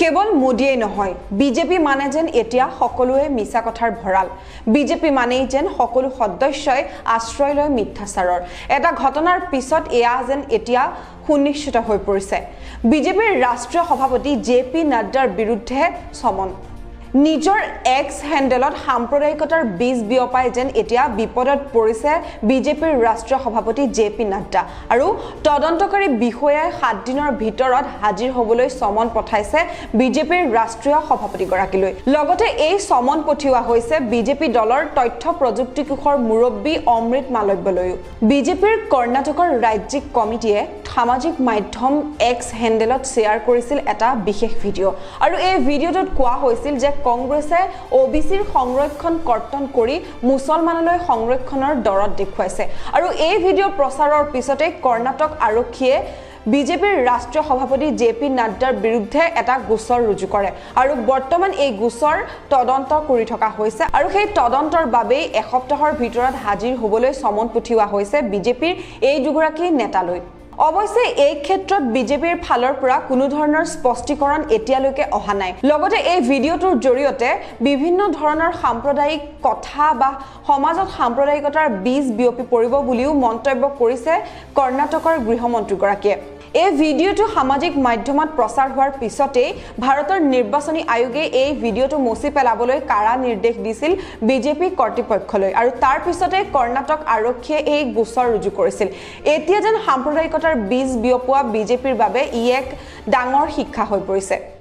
কেৱল মোদীয়ে নহয় বিজেপি মানে যেন এতিয়া সকলোৱে মিছা কথাৰ ভৰাল বিজেপি মানেই যেন সকলো সদস্যই আশ্ৰয় লয় মিথ্যাচাৰৰ এটা ঘটনাৰ পিছত এয়া যেন এতিয়া সুনিশ্চিত হৈ পৰিছে বিজেপিৰ ৰাষ্ট্ৰীয় সভাপতি জেপি নাড্ডাৰ বিৰুদ্ধে সমন নিজৰ এক্স হ্যান্ডেলত সাম্প্ৰদায়িকতাৰ বীজ বিয়পাই যেন এতিয়া বিপদত পৰিছে বিজেপিৰ ৰাষ্ট্ৰীয় সভাপতি জেপি নাড্ডা আৰু তদন্তকাৰী বিষয়াই 7 দিনৰ ভিতৰত হাজিৰ হ'বলৈ সমন পঠাইছে বিজেপিৰ ৰাষ্ট্ৰীয় সভাপতি গৰাকীলৈ লগতে এই সমন পঠিওৱা হৈছে বিজেপি দলৰ তথ্য প্ৰযুক্তি কোষৰ মুৰব্বী অমৃত মালব্যলৈ বিজেপিৰ কৰ্ণাটকৰ ৰাজ্যিক কমিটিয়ে সামাজিক মাধ্যম এক্স হ্যান্ডেলত শেয়াৰ কৰিছিল এটা বিশেষ ভিডিঅ আৰু এই ভিডিঅটোত কোৱা হৈছিল যে কংগ্ৰেছে ওবিসিৰ সংৰক্ষণ কৰ্তন কৰি মুছলমানলৈ সংৰক্ষণৰ দৰত দেখুৱাইছে আৰু এই ভিডিঅ প্ৰচাৰৰ পিছতে কৰ্ণাটক আৰক্ষীয়ে বিজেপিৰ ৰাষ্ট্ৰীয় সভাপতি জেপি নাড্ডাৰ বিৰুদ্ধে এটা গোচৰ ৰুজু কৰে আৰু বৰ্তমান এই গোচৰ তদন্ত কৰি থকা হৈছে আৰু সেই তদন্তৰ বাবে এসপ্তাহৰ ভিতৰত হাজিৰ হ'বলৈ সমন পঠিওৱা হৈছে বিজেপিৰ এই দুগৰাকী নেতালৈ অৱশ্যে এই ক্ষেত্ৰত বিজেপিৰ ফালৰ পৰা কোনো ধৰণৰ স্পষ্টীকৰণ এতিয়ালৈকে অহা নাই লগতে এই ভিডিঅটোৰ জৰিয়তে বিভিন্ন ধৰণৰ সাম্প্ৰদায়িক কথা বা সমাজত সাম্প্ৰদায়িকতাৰ বীজ বিয়পি পৰিব বুলিও মন্তব্য কৰিছে কৰ্ণাটকৰ গৃহমন্ত্ৰী গৰাকীয়ে এই ভিডিঅটো সামাজিক মাধ্যমত প্ৰচাৰ হোৱাৰ পিছতে ভাৰতৰ নিৰ্বাচনী আয়োগে এই ভিডিঅটো মুছি পেলাবলৈ কাৰা নিৰ্দেশ দিছিল বিজেপি কৰ্তৃপক্ষলৈ আৰু তাৰ পিছতে কৰ্ণাটক আৰক্ষীয়ে এই গোচৰ ৰুজু কৰিছিল এতিয়া যেন সাম্প্ৰদায়িকতাৰ বীজ বিয়পোৱা বিজেপিৰ বাবে ই এক ডাঙৰ শিক্ষা হৈ পৰিছে